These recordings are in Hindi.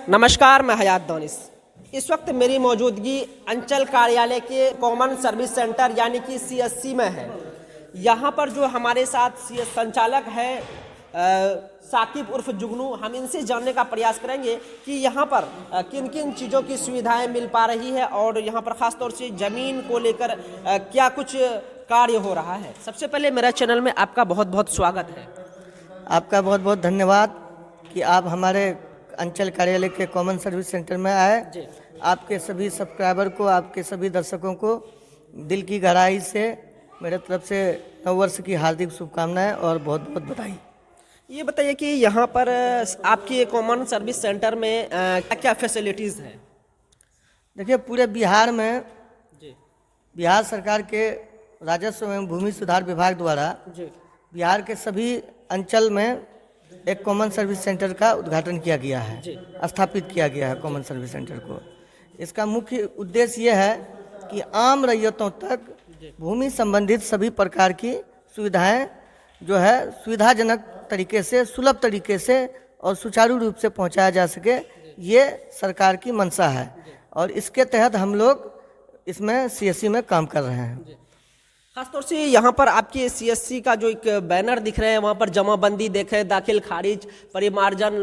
नमस्कार, मैं हयात दानिश। इस वक्त मेरी मौजूदगी अंचल कार्यालय के कॉमन सर्विस सेंटर यानी कि सीएससी में है। यहाँ पर जो हमारे साथ संचालक है साकिब उर्फ जुगनू, हम इनसे जानने का प्रयास करेंगे कि यहाँ पर किन किन चीज़ों की सुविधाएं मिल पा रही है और यहाँ पर ख़ास तौर से ज़मीन को लेकर क्या कुछ कार्य हो रहा है। सबसे पहले मेरे चैनल में आपका बहुत बहुत स्वागत है। आपका बहुत बहुत धन्यवाद कि आप हमारे अंचल कार्यालय के कॉमन सर्विस सेंटर में आए। आपके सभी सब्सक्राइबर को, आपके सभी दर्शकों को दिल की गहराई से मेरे तरफ से नव वर्ष की हार्दिक शुभकामनाएं और बहुत बहुत बधाई। ये बताइए कि यहाँ पर आपके कॉमन सर्विस सेंटर में क्या क्या फैसिलिटीज़ हैं? देखिए, पूरे बिहार में बिहार सरकार के राजस्व एवं भूमि सुधार विभाग द्वारा बिहार के सभी अंचल में एक कॉमन सर्विस सेंटर का उद्घाटन किया गया है, स्थापित किया गया है कॉमन सर्विस सेंटर को। इसका मुख्य उद्देश्य ये है कि आम रैयतों तक भूमि संबंधित सभी प्रकार की सुविधाएं जो है सुविधाजनक तरीके से, सुलभ तरीके से और सुचारू रूप से पहुंचाया जा सके, ये सरकार की मंशा है और इसके तहत हम लोग इसमें सीएससी में काम कर रहे हैं। खासतौर से यहाँ पर आपके सीएससी का जो एक बैनर दिख रहे हैं, वहाँ पर जमाबंदी देखें, दाखिल खारिज, परिमार्जन,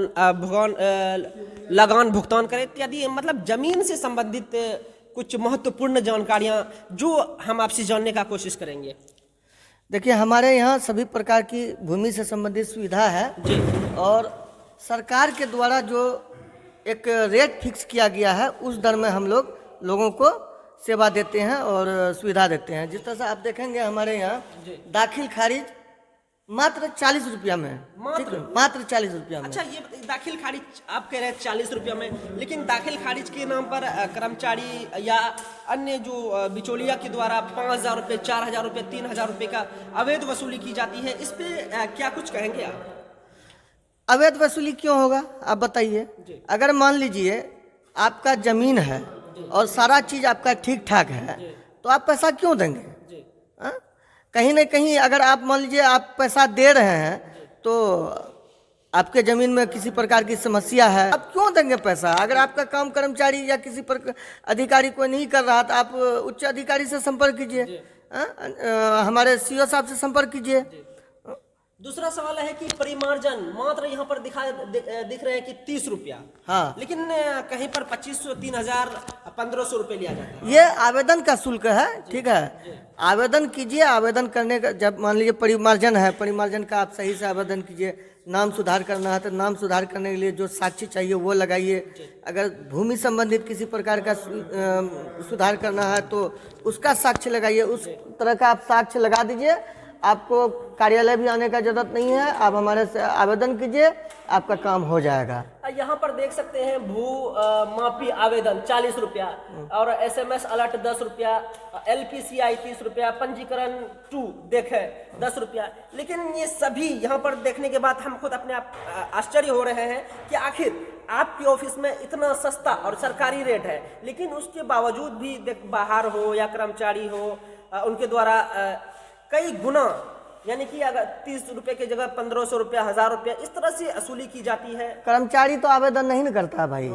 लगान भुगतान करें इत्यादि, मतलब जमीन से संबंधित कुछ महत्वपूर्ण जानकारियाँ जो हम आपसे जानने का कोशिश करेंगे। देखिए, हमारे यहाँ सभी प्रकार की भूमि से संबंधित सुविधा है और सरकार के द्वारा जो एक रेट फिक्स किया गया है उस दर में हम लोग लोगों को सेवा देते हैं और सुविधा देते हैं। जिस तरह से आप देखेंगे हमारे यहाँ दाखिल खारिज मात्र 40 रुपया में, मात्र 40 रुपया में। अच्छा, ये दाखिल खारिज आप कह रहे हैं 40 रुपया में, लेकिन दाखिल खारिज के नाम पर कर्मचारी या अन्य जो बिचौलिया के द्वारा 5,000 रुपये, 4,000 रुपये, 3,000 रुपये का अवैध वसूली की जाती है, इस पे क्या कुछ कहेंगे आप? अवैध वसूली क्यों होगा, आप बताइए। अगर मान लीजिए आपका जमीन है और सारा चीज आपका ठीक ठाक है तो आप पैसा क्यों देंगे? कहीं ना कहीं अगर आप मान लीजिए आप पैसा दे रहे हैं तो आपके जमीन में किसी प्रकार की समस्या है, आप क्यों देंगे पैसा? अगर आपका काम कर्मचारी या किसी प्रकार अधिकारी कोई नहीं कर रहा तो आप उच्च अधिकारी से संपर्क कीजिए, हमारे सीओ साहब से संपर्क कीजिए। दूसरा सवाल है कि परिमार्जन मात्र यहाँ पर दिख रहे हैं कि 30 रुपया, हाँ, लेकिन कहीं पर 2,500, 3,000, 1,500 रुपये लिया जाता है। ये आवेदन का शुल्क है, ठीक है। आवेदन कीजिए, आवेदन करने का जब मान लीजिए परिमार्जन है, परिमार्जन का आप सही से आवेदन कीजिए। नाम सुधार करना है तो नाम सुधार करने के लिए जो साक्ष्य चाहिए वो लगाइए। अगर भूमि संबंधित किसी प्रकार का सुधार करना है तो उसका साक्ष्य लगाइए, उस तरह का आप साक्ष्य लगा दीजिए। आपको कार्यालय भी आने का जरूरत नहीं है, आप हमारे से आवेदन कीजिए, आपका काम हो जाएगा। यहाँ पर देख सकते हैं भू माफी आवेदन 40 रुपया और SMS अलर्ट 10 रुपया, LPCI 30 रुपया, पंजीकरण 2 देखे 10 रुपया। लेकिन ये सभी यहाँ पर देखने के बाद हम खुद अपने आप आश्चर्य हो रहे हैं कि आखिर आपके ऑफिस में इतना सस्ता और सरकारी रेट है, लेकिन उसके बावजूद भी बाहर हो या कर्मचारी हो उनके द्वारा कई गुना, यानी कि अगर 30 रुपए की जगह 1,500 रुपया, 1,000 रुपया इस तरह से वसूली की जाती है। कर्मचारी तो आवेदन नहीं न करता है भाई,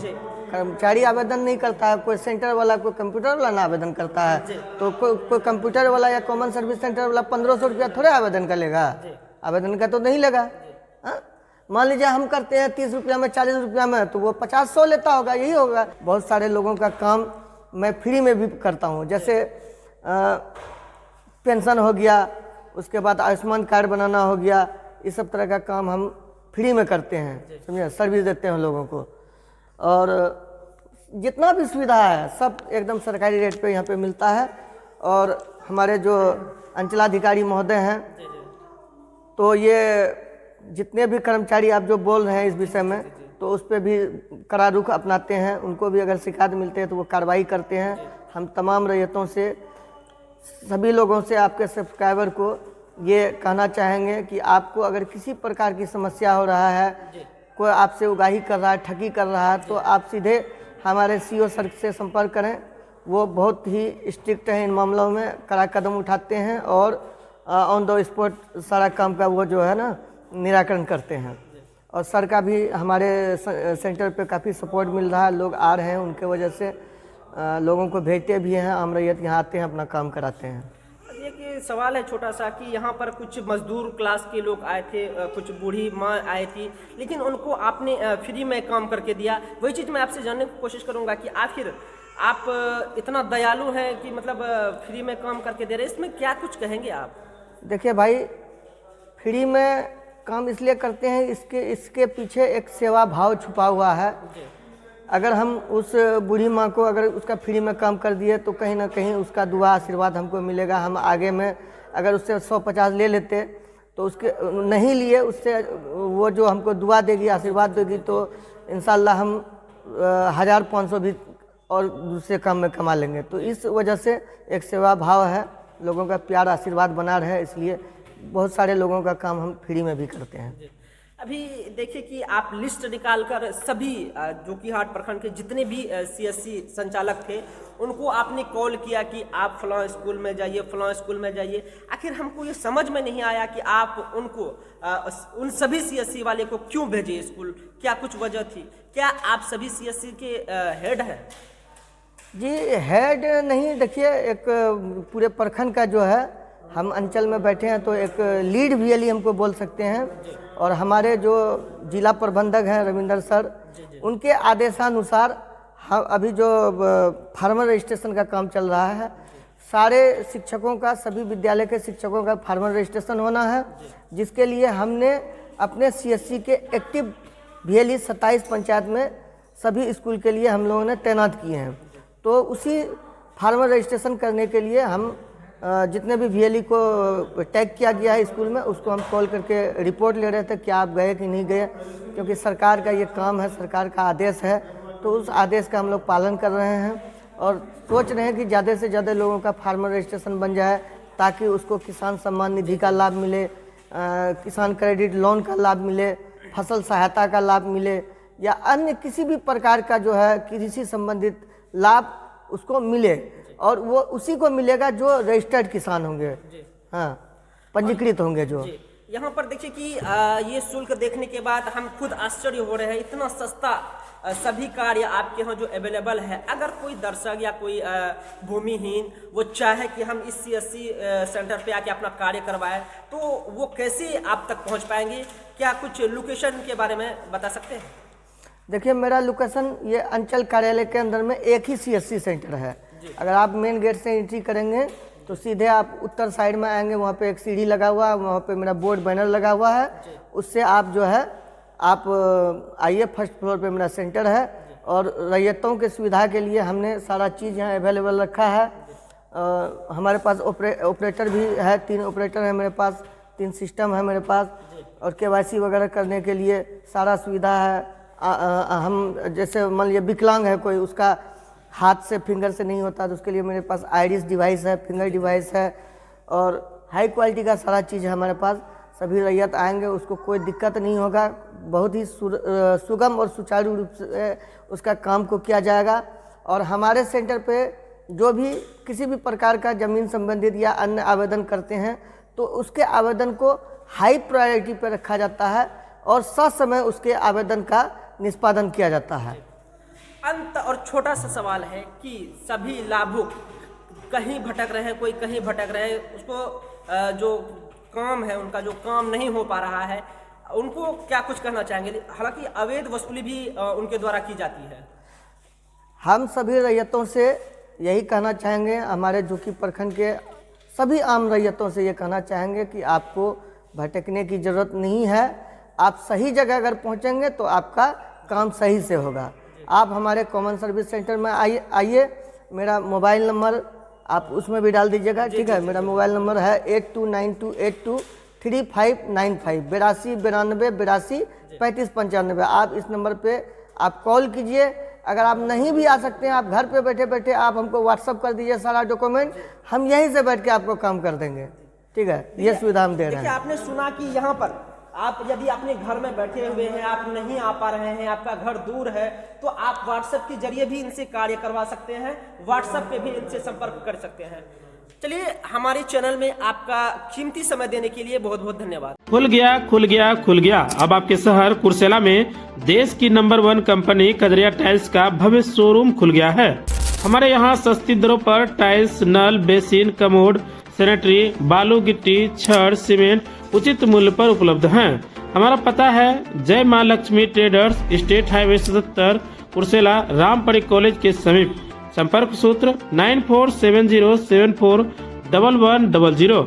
कर्मचारी आवेदन नहीं करता है। कोई सेंटर वाला, कोई कंप्यूटर वाला ना आवेदन करता है तो कोई कंप्यूटर वाला या कॉमन सर्विस सेंटर वाला 1,500 रुपया थोड़े आवेदन का लेगा, आवेदन का तो नहीं लेगा। मान लीजिए हम करते हैं 30 रुपया में, 40 रुपया में, तो वो 50-100 लेता होगा, यही होगा। बहुत सारे लोगों का काम मैं फ्री में भी करता हूँ, जैसे पेंशन हो गया, उसके बाद आयुष्मान कार्ड बनाना हो गया, इस सब तरह का काम हम फ्री में करते हैं, समझे, सर्विस देते हैं लोगों को। और जितना भी सुविधा है सब एकदम सरकारी रेट पे यहाँ पे मिलता है। और हमारे जो अंचलाधिकारी महोदय हैं तो ये जितने भी कर्मचारी आप जो बोल रहे हैं इस विषय में, तो उस पर भी कड़ा रुख अपनाते हैं। उनको भी अगर शिकायत मिलते हैं तो वो कार्रवाई करते हैं। हम तमाम रैयतों से, सभी लोगों से, आपके सब्सक्राइबर को ये कहना चाहेंगे कि आपको अगर किसी प्रकार की समस्या हो रहा है, कोई आपसे उगाही कर रहा है, ठगी कर रहा है, तो आप सीधे हमारे सीओ सर से संपर्क करें। वो बहुत ही स्ट्रिक्ट हैं इन मामलों में, कड़ा कदम उठाते हैं और ऑन द स्पॉट सारा काम का वो जो है ना निराकरण करते हैं। और सर का भी हमारे सेंटर पे काफ़ी सपोर्ट मिल रहा है। लोग आ रहे हैं, उनके वजह से लोगों को भेजते भी हैं, आम रैयत यहाँ आते हैं, अपना काम कराते हैं। ये कि सवाल है छोटा सा कि यहाँ पर कुछ मजदूर क्लास के लोग आए थे, कुछ बूढ़ी माँ आई थी, लेकिन उनको आपने फ्री में काम करके दिया। वही चीज़ मैं आपसे जानने की कोशिश करूँगा कि आखिर आप इतना दयालु हैं कि मतलब फ्री में काम करके दे रहे हैं, इसमें क्या कुछ कहेंगे आप? देखिए भाई, फ्री में काम इसलिए करते हैं, इसके पीछे एक सेवा भाव छुपा हुआ है। अगर हम उस बूढ़ी माँ को अगर उसका फ्री में काम कर दिए तो कहीं ना कहीं उसका दुआ आशीर्वाद हमको मिलेगा। हम आगे में अगर उससे 100-50 ले लेते तो उसके नहीं लिए, उससे वो जो हमको दुआ देगी, आशीर्वाद देगी, तो इंशाल्लाह हम 1000-500 भी और दूसरे काम में कमा लेंगे। तो इस वजह से एक सेवा भाव है, लोगों का प्यार आशीर्वाद बना रहे, इसलिए बहुत सारे लोगों का काम हम फ्री में भी करते हैं। अभी देखिए कि आप लिस्ट निकालकर सभी जोकीहाट प्रखंड के जितने भी सीएससी संचालक थे उनको आपने कॉल किया कि आप फलां स्कूल में जाइए, फलां स्कूल में जाइए। आखिर हमको ये समझ में नहीं आया कि आप उनको उन सभी सीएससी वाले को क्यों भेजे स्कूल, क्या कुछ वजह थी? क्या आप सभी सीएससी के हेड हैं? जी हेड नहीं, देखिए एक पूरे प्रखंड का जो है, हम अंचल में बैठे हैं तो एक लीड वीएलई हमको बोल सकते हैं। और हमारे जो जिला प्रबंधक हैं रविंदर सर, उनके आदेशानुसार हम अभी जो फार्मर रजिस्ट्रेशन का काम चल रहा है, सारे शिक्षकों का, सभी विद्यालय के शिक्षकों का फार्मर रजिस्ट्रेशन होना है, जिसके लिए हमने अपने सीएससी के एक्टिव वीएलई 27 पंचायत में सभी स्कूल के लिए हम लोगों ने तैनात किए हैं। तो उसी फार्मर रजिस्ट्रेशन करने के लिए हम जितने भी वीएलई को टैग किया गया है स्कूल में, उसको हम कॉल करके रिपोर्ट ले रहे थे क्या आप गए कि नहीं गए, क्योंकि सरकार का ये काम है, सरकार का आदेश है, तो उस आदेश का हम लोग पालन कर रहे हैं और सोच रहे हैं कि ज़्यादा से ज़्यादा लोगों का फार्मर रजिस्ट्रेशन बन जाए, ताकि उसको किसान सम्मान निधि का लाभ मिले, किसान क्रेडिट लोन का लाभ मिले, फसल सहायता का लाभ मिले, या अन्य किसी भी प्रकार का जो है कृषि संबंधित लाभ उसको मिले। और वो उसी को मिलेगा जो रजिस्टर्ड किसान होंगे, हाँ, पंजीकृत होंगे जो। यहाँ पर देखिए कि ये शुल्क देखने के बाद हम खुद आश्चर्य हो रहे हैं, इतना सस्ता सभी कार्य आपके यहाँ जो अवेलेबल है। अगर कोई दर्शक या कोई भूमिहीन वो चाहे कि हम इस सीएससी सेंटर पे आके अपना कार्य करवाए, तो वो कैसे आप तक पहुँच पाएंगे? क्या कुछ लोकेशन के बारे में बता सकते हैं? देखिए, मेरा लोकेशन ये अंचल कार्यालय के अंदर में एक ही सीएससी सेंटर है। अगर आप मेन गेट से एंट्री करेंगे तो सीधे आप उत्तर साइड में आएंगे, वहाँ पे एक सीढ़ी लगा हुआ है, वहाँ पे मेरा बोर्ड बैनर लगा हुआ है, उससे आप जो है आप आइए, फर्स्ट फ्लोर पे मेरा सेंटर है। और रैयतों के सुविधा के लिए हमने सारा चीज़ यहाँ अवेलेबल रखा है। हमारे पास ऑपरेटर भी है, 3 ऑपरेटर है मेरे पास, 3 सिस्टम है मेरे पास, और केवाईसी वगैरह करने के लिए सारा सुविधा है। हम जैसे मान लीजिए विकलांग है कोई, उसका हाथ से फिंगर से नहीं होता, तो उसके लिए मेरे पास आइरिस डिवाइस है, फिंगर डिवाइस है, और हाई क्वालिटी का सारा चीज़ है हमारे पास। सभी रैयत आएंगे, उसको कोई दिक्कत नहीं होगा, बहुत ही सुगम और सुचारू रूप से उसका काम को किया जाएगा। और हमारे सेंटर पे जो भी किसी भी प्रकार का ज़मीन संबंधित या अन्य आवेदन करते हैं, तो उसके आवेदन को हाई प्रायोरिटी पर रखा जाता है और ससमय उसके आवेदन का निष्पादन किया जाता है। अंत और छोटा सा सवाल है कि सभी लाभुक कहीं भटक रहे हैं, कोई कहीं भटक रहे हैं, उसको जो काम है, उनका जो काम नहीं हो पा रहा है, उनको क्या कुछ कहना चाहेंगे? हालांकि अवैध वसूली भी उनके द्वारा की जाती है। हम सभी रैयतों से यही कहना चाहेंगे, हमारे जोकी प्रखंड के सभी आम रैयतों से ये कहना चाहेंगे कि आपको भटकने की ज़रूरत नहीं है। आप सही जगह अगर पहुंचेंगे तो आपका काम सही से होगा। आप हमारे कॉमन सर्विस सेंटर में आइए। मेरा मोबाइल नंबर आप उसमें भी डाल दीजिएगा, ठीक है? मेरा मोबाइल नंबर है 8292823595, 8292823595। आप इस नंबर पे आप कॉल कीजिए। अगर आप नहीं भी आ सकते हैं, आप घर पे बैठे बैठे आप हमको व्हाट्सअप कर दीजिए सारा डॉक्यूमेंट, हम यहीं से बैठ के आपको काम कर देंगे, ठीक है? ये सुविधा हम दे रहे हैं। आपने सुना कि यहाँ पर आप यदि अपने घर में बैठे हुए हैं, आप नहीं आ पा रहे हैं, आपका घर दूर है, तो आप व्हाट्सएप के जरिए भी इनसे कार्य करवा सकते हैं, व्हाट्सएप पे भी इनसे संपर्क कर सकते हैं। चलिए, हमारे चैनल में आपका कीमती समय देने के लिए बहुत बहुत धन्यवाद। खुल गया। अब आपके शहर कुर्सेला में देश की नंबर 1 कंपनी कजरिया टाइल्स का भव्य शोरूम खुल गया है। हमारे यहाँ सस्ती दरों पर टाइल्स, नल, बेसिन, कमोड, सैनिटरी, बालू, गिट्टी, छड़, सीमेंट उचित मूल्य पर उपलब्ध हैं। हमारा पता है जय माँ Lakshmi traders, state highway 77, Kursela, Rampari college के समीप। संपर्क सूत्र 9470741100।